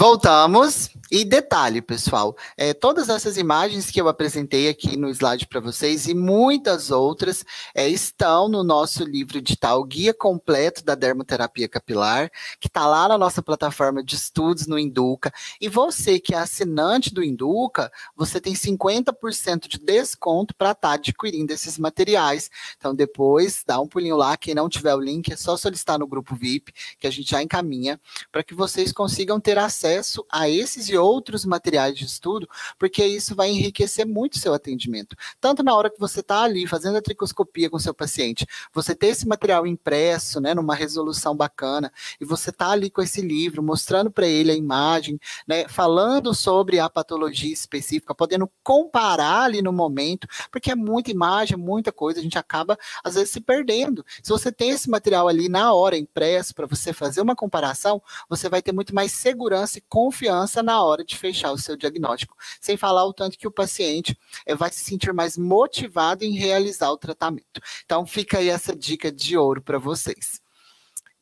Voltamos. E detalhe, pessoal, todas essas imagens que eu apresentei aqui no slide para vocês e muitas outras estão no nosso livro digital Guia Completo da Dermoterapia Capilar, que está lá na nossa plataforma de estudos no Induca. E você que é assinante do Induca, você tem 50% de desconto para estar adquirindo esses materiais. Então, depois, dá um pulinho lá. Quem não tiver o link, é só solicitar no grupo VIP, que a gente já encaminha, para que vocês consigam ter acesso a esses e outros materiais de estudo, porque isso vai enriquecer muito o seu atendimento. Tanto na hora que você está ali fazendo a tricoscopia com o seu paciente, você ter esse material impresso, né, numa resolução bacana, e você está ali com esse livro, mostrando para ele a imagem, né, falando sobre a patologia específica, podendo comparar ali no momento, porque é muita imagem, muita coisa, a gente acaba, às vezes, se perdendo. Se você tem esse material ali na hora impresso, para você fazer uma comparação, você vai ter muito mais segurança e confiança na hora de fechar o seu diagnóstico, sem falar o tanto que o paciente vai se sentir mais motivado em realizar o tratamento. Então, fica aí essa dica de ouro para vocês.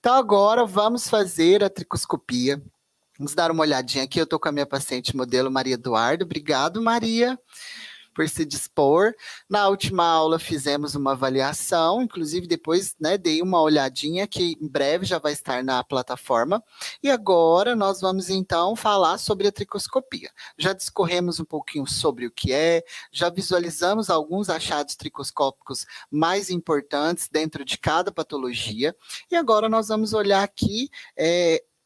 Então, agora vamos fazer a tricoscopia. Vamos dar uma olhadinha aqui. Eu estou com a minha paciente modelo Maria Eduardo. Obrigado, Maria, por se dispor. Na última aula fizemos uma avaliação, inclusive depois, né, dei uma olhadinha que em breve já vai estar na plataforma. E agora nós vamos então falar sobre a tricoscopia. Já discorremos um pouquinho sobre o que é, já visualizamos alguns achados tricoscópicos mais importantes dentro de cada patologia. E agora nós vamos olhar aqui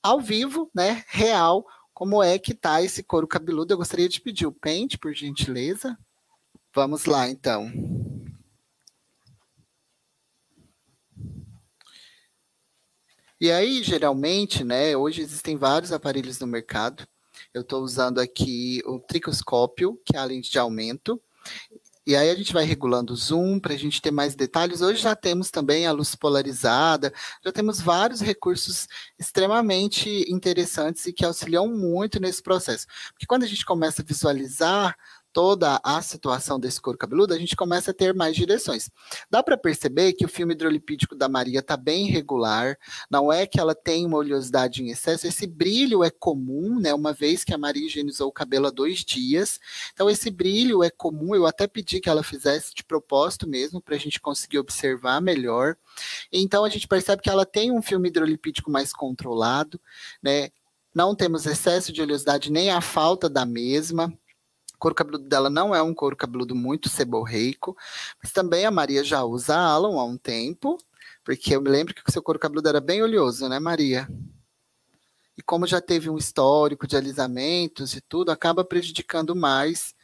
ao vivo, né, real, como é que está esse couro cabeludo. Eu gostaria de pedir o pente, por gentileza. Vamos lá, então. E aí, geralmente, né, hoje existem vários aparelhos no mercado. Eu estou usando aqui o tricoscópio, que é a lente de aumento. E aí a gente vai regulando o zoom para a gente ter mais detalhes. Hoje já temos também a luz polarizada, já temos vários recursos extremamente interessantes e que auxiliam muito nesse processo. Porque quando a gente começa a visualizar toda a situação desse couro cabeludo, a gente começa a ter mais direções. Dá para perceber que o filme hidrolipídico da Maria está bem regular, não é que ela tem uma oleosidade em excesso, esse brilho é comum, né, uma vez que a Maria higienizou o cabelo há 2 dias, então esse brilho é comum, eu até pedi que ela fizesse de propósito mesmo, para a gente conseguir observar melhor. Então a gente percebe que ela tem um filme hidrolipídico mais controlado, né, não temos excesso de oleosidade nem a falta da mesma. O couro cabeludo dela não é um couro cabeludo muito seborreico, mas também a Maria já usa Alon há um tempo, porque eu me lembro que o seu couro cabeludo era bem oleoso, né, Maria? E como já teve um histórico de alisamentos e tudo, acaba prejudicando mais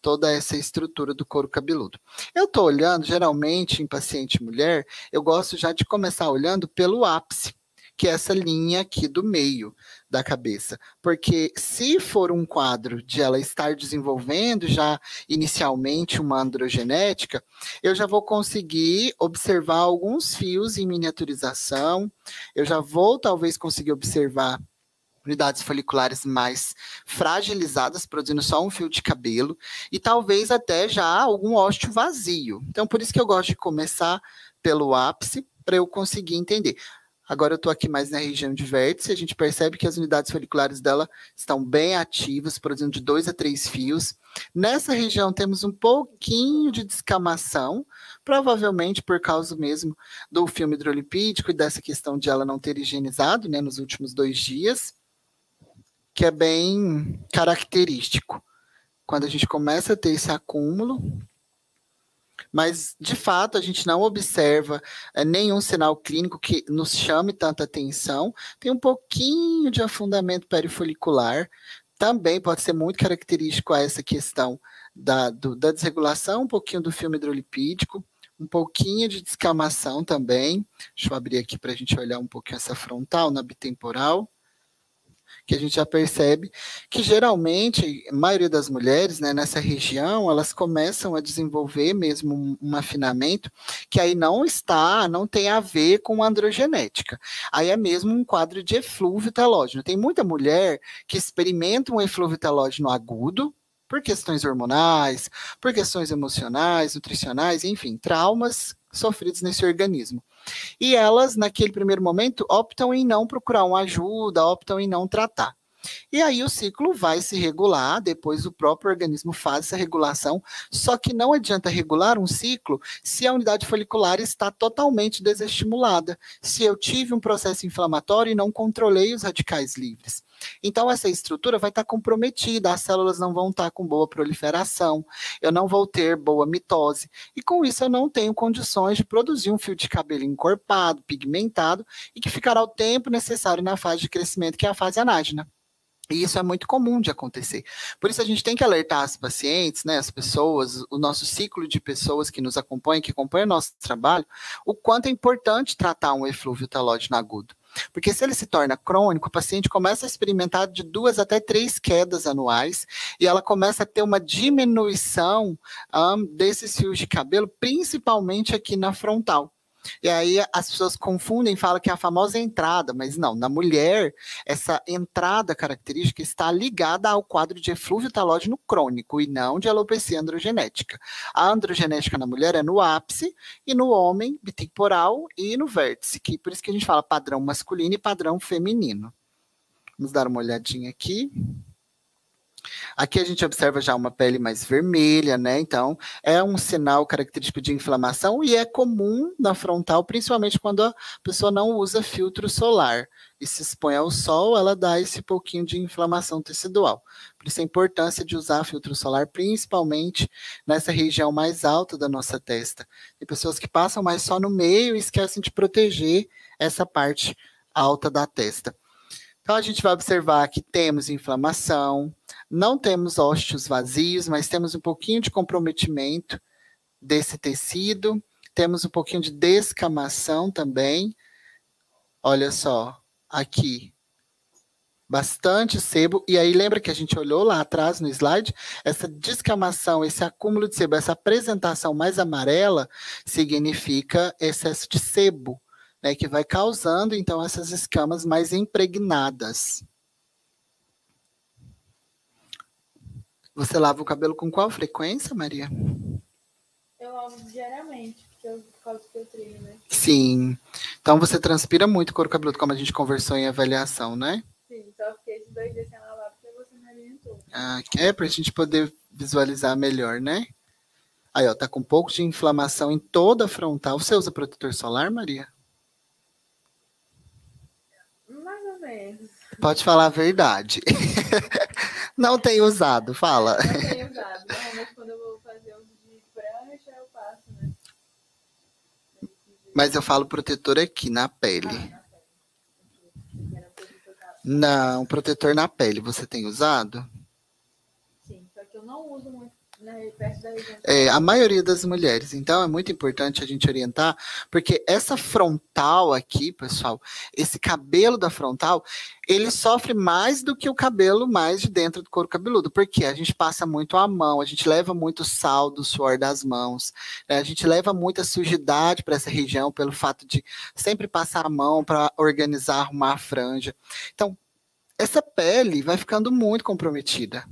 toda essa estrutura do couro cabeludo. Eu estou olhando, geralmente, em paciente mulher, eu gosto já de começar olhando pelo ápice, que é essa linha aqui do meio da cabeça, porque se for um quadro de ela estar desenvolvendo já inicialmente uma androgenética, eu já vou conseguir observar alguns fios em miniaturização, eu já vou talvez conseguir observar unidades foliculares mais fragilizadas, produzindo só um fio de cabelo, e talvez até já algum ósteo vazio. Então, por isso que eu gosto de começar pelo ápice, para eu conseguir entender. Agora eu estou aqui mais na região de vértice, a gente percebe que as unidades foliculares dela estão bem ativas, produzindo de 2 a 3 fios. Nessa região temos um pouquinho de descamação, provavelmente por causa mesmo do filme hidrolipídico e dessa questão de ela não ter higienizado, né, nos últimos 2 dias, que é bem característico. Quando a gente começa a ter esse acúmulo, mas, de fato, a gente não observa nenhum sinal clínico que nos chame tanta atenção. Tem um pouquinho de afundamento perifolicular, também pode ser muito característico a essa questão da desregulação, um pouquinho do filme hidrolipídico, um pouquinho de descamação também. Deixa eu abrir aqui para a gente olhar um pouquinho essa frontal, na bitemporal, que a gente já percebe que geralmente, a maioria das mulheres, né, nessa região, elas começam a desenvolver mesmo um afinamento que aí não tem a ver com androgenética. Aí é mesmo um quadro de eflúvio telógeno. Tem muita mulher que experimenta um eflúvio telógeno agudo, por questões hormonais, por questões emocionais, nutricionais, enfim, traumas sofridos nesse organismo. E elas, naquele primeiro momento, optam em não procurar uma ajuda, optam em não tratar. E aí o ciclo vai se regular, depois o próprio organismo faz essa regulação, só que não adianta regular um ciclo se a unidade folicular está totalmente desestimulada, se eu tive um processo inflamatório e não controlei os radicais livres. Então essa estrutura vai estar comprometida, as células não vão estar com boa proliferação, eu não vou ter boa mitose, e com isso eu não tenho condições de produzir um fio de cabelo encorpado, pigmentado, e que ficará o tempo necessário na fase de crescimento, que é a fase anágena. E isso é muito comum de acontecer. Por isso a gente tem que alertar as pacientes, né, as pessoas, o nosso ciclo de pessoas que nos acompanham, que acompanham o nosso trabalho, o quanto é importante tratar um eflúvio talógeno agudo. Porque se ele se torna crônico, o paciente começa a experimentar de 2 até 3 quedas anuais e ela começa a ter uma diminuição desses fios de cabelo, principalmente aqui na frontal. E aí as pessoas confundem, falam que é a famosa entrada, mas não, na mulher, essa entrada característica está ligada ao quadro de eflúvio talógeno crônico e não de alopecia androgenética. A androgenética na mulher é no ápice e no homem bitemporal e no vértice, que por isso que a gente fala padrão masculino e padrão feminino. Vamos dar uma olhadinha aqui. Aqui a gente observa já uma pele mais vermelha, né? Então, é um sinal característico de inflamação e é comum na frontal, principalmente quando a pessoa não usa filtro solar e se expõe ao sol, ela dá esse pouquinho de inflamação tecidual. Por isso a importância de usar filtro solar, principalmente nessa região mais alta da nossa testa. Tem pessoas que passam mais só no meio e esquecem de proteger essa parte alta da testa. Então, a gente vai observar que temos inflamação, não temos ósseos vazios, mas temos um pouquinho de comprometimento desse tecido, temos um pouquinho de descamação também. Olha só, aqui, bastante sebo. E aí, lembra que a gente olhou lá atrás no slide? Essa descamação, esse acúmulo de sebo, essa apresentação mais amarela, significa excesso de sebo, né, que vai causando, então, essas escamas mais impregnadas. Você lava o cabelo com qual frequência, Maria? Eu lavo diariamente, por causa que eu treino, né? Sim. Então, você transpira muito couro cabeludo, como a gente conversou em avaliação, né? Sim, só fiquei esses 2 dias sem lavar, porque você me orientou. Ah, é pra gente poder visualizar melhor, né? Aí, ó, tá com um pouco de inflamação em toda a frontal. Você usa protetor solar, Maria? Mais ou menos. Pode falar a verdade. Não tem usado, fala. Não tenho usado. Normalmente, quando eu vou fazer uso de prancha, eu passo, né? Mas eu falo protetor aqui, na pele. Na pele. Não, protetor na pele. Você tem usado? Sim, só que eu não uso muito, né, perto da região. A maioria das mulheres. Então, é muito importante a gente orientar, porque essa frontal aqui, pessoal, esse cabelo da frontal, ele sofre mais do que o cabelo mais de dentro do couro cabeludo, porque a gente passa muito a mão, a gente leva muito sal do suor das mãos, né? A gente leva muita sujidade para essa região pelo fato de sempre passar a mão para organizar, arrumar a franja. Então, essa pele vai ficando muito comprometida.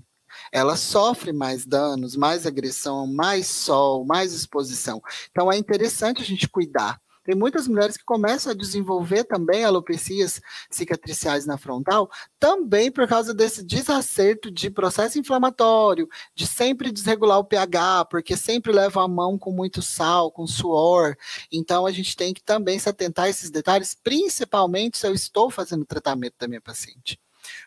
Ela sofre mais danos, mais agressão, mais sol, mais exposição. Então é interessante a gente cuidar. Tem muitas mulheres que começam a desenvolver também alopecias cicatriciais na frontal, também por causa desse desacerto de processo inflamatório, de sempre desregular o pH, porque sempre leva a mão com muito sal, com suor. Então a gente tem que também se atentar a esses detalhes, principalmente se eu estou fazendo o tratamento da minha paciente.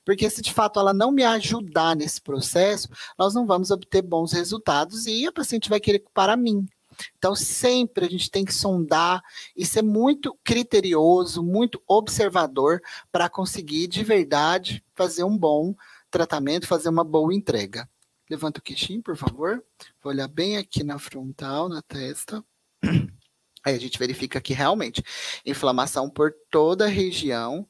Porque se de fato ela não me ajudar nesse processo, nós não vamos obter bons resultados e a paciente vai querer culpar a mim. Então, sempre a gente tem que sondar e ser muito criterioso, muito observador para conseguir, de verdade, fazer um bom tratamento, fazer uma boa entrega. Levanta o queixinho, por favor. Vou olhar bem aqui na frontal, na testa. Aí a gente verifica que realmente inflamação por toda a região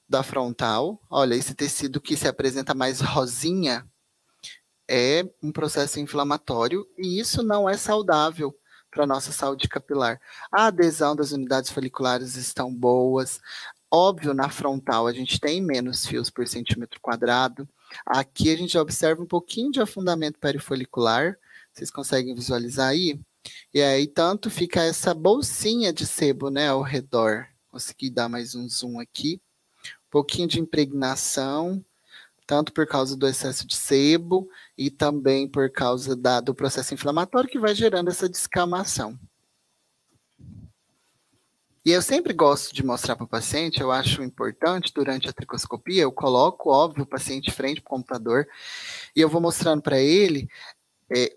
da frontal. Olha, esse tecido que se apresenta mais rosinha é um processo inflamatório e isso não é saudável para a nossa saúde capilar. A adesão das unidades foliculares estão boas. Óbvio, na frontal a gente tem menos fios por centímetro quadrado. Aqui a gente observa um pouquinho de afundamento perifolicular. Vocês conseguem visualizar aí? E aí, tanto fica essa bolsinha de sebo, né, ao redor. Consegui dar mais um zoom aqui. Pouquinho de impregnação, tanto por causa do excesso de sebo e também por causa do processo inflamatório que vai gerando essa descamação. E eu sempre gosto de mostrar para o paciente, eu acho importante, durante a tricoscopia, eu coloco, óbvio, o paciente frente para o computador e eu vou mostrando para ele.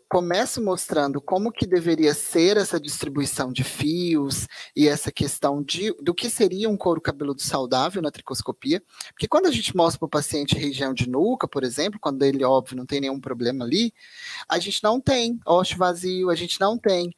Começo mostrando como que deveria ser essa distribuição de fios e essa questão do que seria um couro cabeludo saudável na tricoscopia, porque quando a gente mostra para o paciente região de nuca, por exemplo, quando ele, óbvio, não tem nenhum problema ali, a gente não tem ósseo vazio, a gente não tem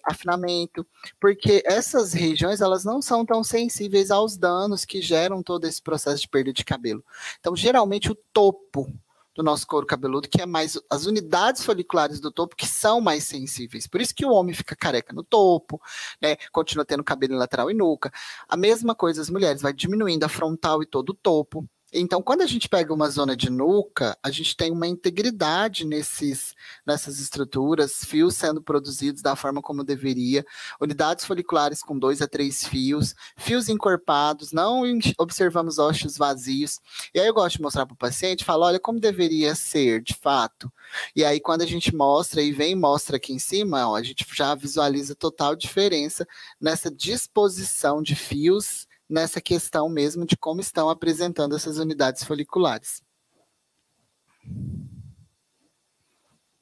afinamento, porque essas regiões, elas não são tão sensíveis aos danos que geram todo esse processo de perda de cabelo. Então, geralmente, o topo do nosso couro cabeludo, que é mais as unidades foliculares do topo que são mais sensíveis. Por isso que o homem fica careca no topo, né? Continua tendo cabelo em lateral e nuca. A mesma coisa as mulheres, vai diminuindo a frontal e todo o topo. Então, quando a gente pega uma zona de nuca, a gente tem uma integridade nessas estruturas, fios sendo produzidos da forma como deveria, unidades foliculares com 2 a 3 fios, fios encorpados, não observamos ossos vazios. E aí eu gosto de mostrar para o paciente, falo, olha como deveria ser, de fato. E aí quando a gente mostra e vem e mostra aqui em cima, ó, a gente já visualiza total diferença nessa disposição de fios, nessa questão mesmo de como estão apresentando essas unidades foliculares.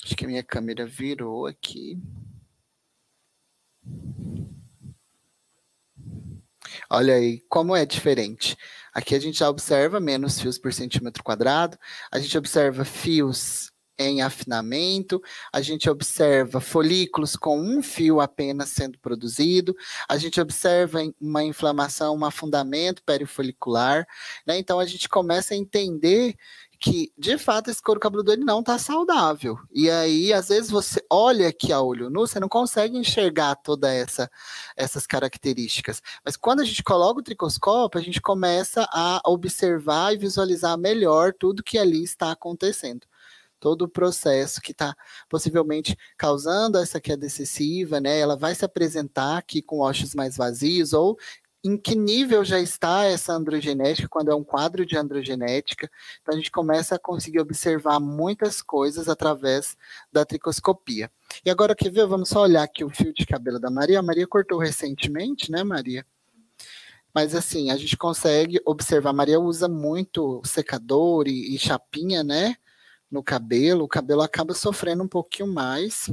Acho que a minha câmera virou aqui. Olha aí como é diferente. Aqui a gente já observa menos fios por centímetro quadrado, a gente observa fios em afinamento, a gente observa folículos com um fio apenas sendo produzido, a gente observa uma inflamação, um afundamento perifolicular, né? Então a gente começa a entender que, de fato, esse couro cabeludo ele não está saudável. E aí, às vezes, você olha aqui a olho nu, você não consegue enxergar todas essas características. Mas quando a gente coloca o tricoscópio, a gente começa a observar e visualizar melhor tudo que ali está acontecendo. Todo o processo que está possivelmente causando essa queda excessiva, né? Ela vai se apresentar aqui com ossos mais vazios, ou em que nível já está essa androgenética, quando é um quadro de androgenética. Então, a gente começa a conseguir observar muitas coisas através da tricoscopia. E agora, quer ver? Vamos só olhar aqui o fio de cabelo da Maria. A Maria cortou recentemente, né, Maria? Mas, assim, a gente consegue observar. A Maria usa muito secador e chapinha, né? No cabelo, o cabelo acaba sofrendo um pouquinho mais.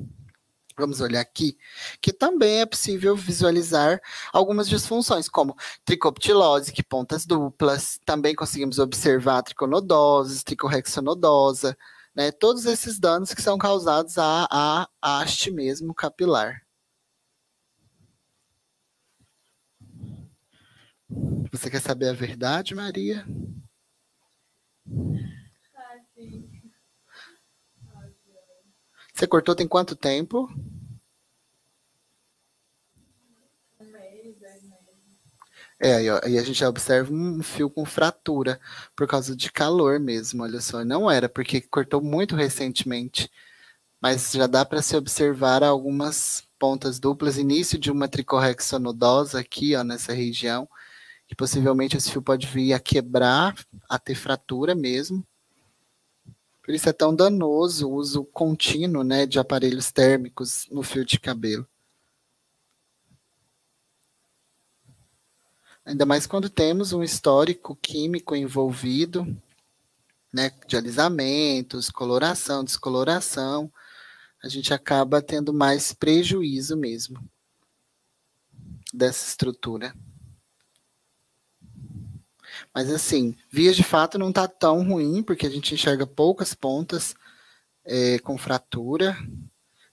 Vamos olhar aqui, que também é possível visualizar algumas disfunções, como tricoptilose, que pontas duplas, também conseguimos observar triconodose, tricorrexonodosa, né? Todos esses danos que são causados à haste mesmo capilar. Você quer saber a verdade, Maria? Sim. Você cortou tem quanto tempo? 1 mês, 2 meses. Aí a gente já observa um fio com fratura, por causa de calor mesmo, olha só. Não era, porque cortou muito recentemente. Mas já dá para se observar algumas pontas duplas, início de uma tricorrexonodosa aqui, ó, nessa região, que possivelmente esse fio pode vir a quebrar, a ter fratura mesmo. Por isso é tão danoso o uso contínuo, né, de aparelhos térmicos no fio de cabelo. Ainda mais quando temos um histórico químico envolvido, né, de alisamentos, coloração, descoloração, a gente acaba tendo mais prejuízo mesmo dessa estrutura. Mas assim, vias de fato não está tão ruim, porque a gente enxerga poucas pontas com fratura,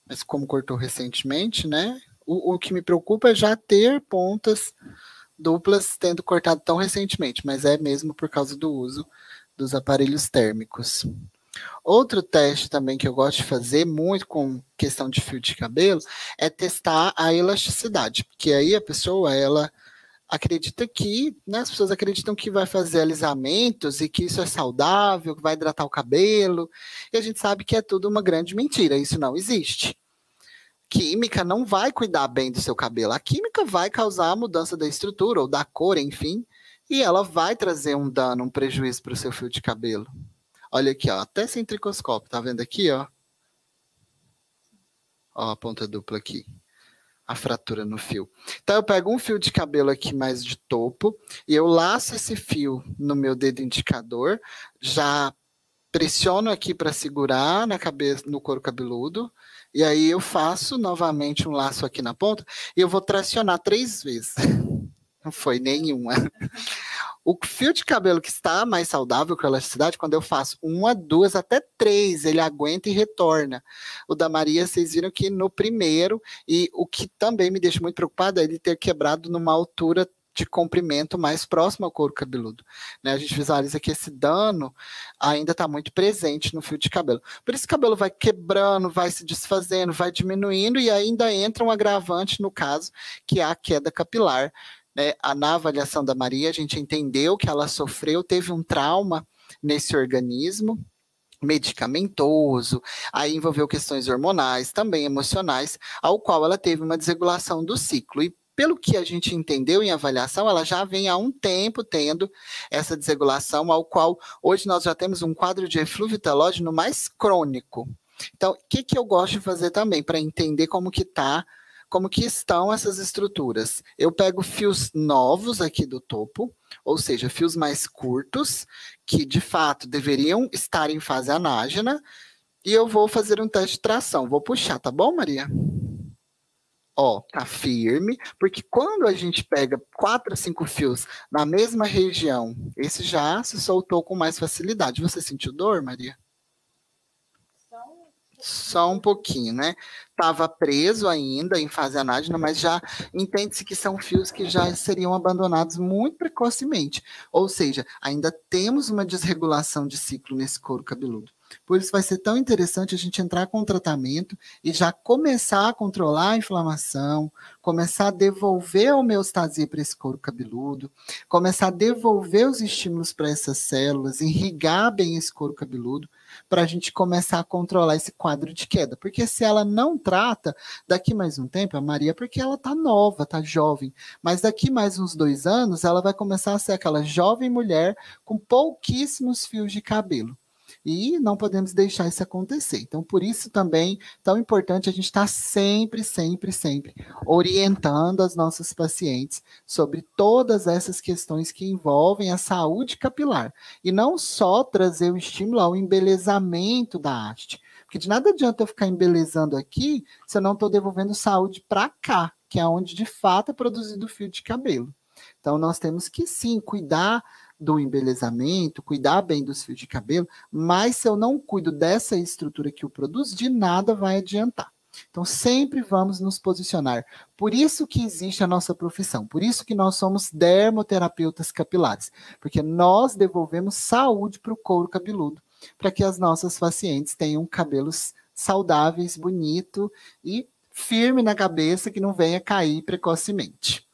mas como cortou recentemente, né? O que me preocupa é já ter pontas duplas tendo cortado tão recentemente, mas é mesmo por causa do uso dos aparelhos térmicos. Outro teste também que eu gosto de fazer muito com questão de fio de cabelo é testar a elasticidade, porque aí a pessoa, ela acredita que, né, as pessoas acreditam que vai fazer alisamentos e que isso é saudável, que vai hidratar o cabelo, e a gente sabe que é tudo uma grande mentira, isso não existe. Química não vai cuidar bem do seu cabelo, a química vai causar a mudança da estrutura ou da cor, enfim, E ela vai trazer um dano, um prejuízo para o seu fio de cabelo. Olha aqui, ó, até sem tricoscópio, tá vendo aqui, ó? Ó, a ponta dupla aqui, a fratura no fio. Então eu pego um fio de cabelo aqui mais de topo e eu laço esse fio no meu dedo indicador, já pressiono aqui para segurar na cabeça, no couro cabeludo, e aí eu faço novamente um laço aqui na ponta e eu vou tracionar 3 vezes. Não foi nenhuma. O fio de cabelo que está mais saudável com elasticidade, quando eu faço 1, 2, até 3, ele aguenta e retorna. O da Maria, vocês viram que no primeiro, e o que também me deixa muito preocupado é ele ter quebrado numa altura de comprimento mais próximo ao couro cabeludo. Né? A gente visualiza que esse dano ainda está muito presente no fio de cabelo. Por isso o cabelo vai quebrando, vai se desfazendo, vai diminuindo e ainda entra um agravante no caso, que é a queda capilar. Né? Na avaliação da Maria, a gente entendeu que ela sofreu, teve um trauma nesse organismo medicamentoso, aí envolveu questões hormonais, também emocionais, ao qual ela teve uma desregulação do ciclo. E pelo que a gente entendeu em avaliação, ela já vem há um tempo tendo essa desregulação, ao qual hoje nós já temos um quadro de eflúvio telógeno mais crônico. Então, o que eu gosto de fazer também para entender como que estão essas estruturas? Eu pego fios novos aqui do topo, ou seja, fios mais curtos, que de fato deveriam estar em fase anágena, e eu vou fazer um teste de tração. Vou puxar, tá bom, Maria? Ó, tá firme, porque quando a gente pega 4 a 5 fios na mesma região, esse já se soltou com mais facilidade. Você sentiu dor, Maria? Só um pouquinho, né? Estava preso ainda em fase anágena, mas já entende-se que são fios que já seriam abandonados muito precocemente. Ou seja, ainda temos uma desregulação de ciclo nesse couro cabeludo. Por isso vai ser tão interessante a gente entrar com o tratamento e já começar a controlar a inflamação, começar a devolver a homeostasia para esse couro cabeludo, começar a devolver os estímulos para essas células, irrigar bem esse couro cabeludo, para a gente começar a controlar esse quadro de queda. Porque se ela não trata, daqui mais um tempo, a Maria, porque ela está nova, está jovem, mas daqui mais uns 2 anos, ela vai começar a ser aquela jovem mulher com pouquíssimos fios de cabelo. E não podemos deixar isso acontecer. Então, por isso também, tão importante a gente estar sempre, sempre, sempre orientando as nossas pacientes sobre todas essas questões que envolvem a saúde capilar. E não só trazer o estímulo ao embelezamento da haste. Porque de nada adianta eu ficar embelezando aqui se eu não estou devolvendo saúde para cá, que é onde de fato é produzido o fio de cabelo. Então, nós temos que sim cuidar do embelezamento, cuidar bem dos fios de cabelo, mas se eu não cuido dessa estrutura que o produz, de nada vai adiantar. Então, sempre vamos nos posicionar. Por isso que existe a nossa profissão, por isso que nós somos dermoterapeutas capilares, porque nós devolvemos saúde para o couro cabeludo, para que as nossas pacientes tenham cabelos saudáveis, bonito e firme na cabeça, que não venha cair precocemente.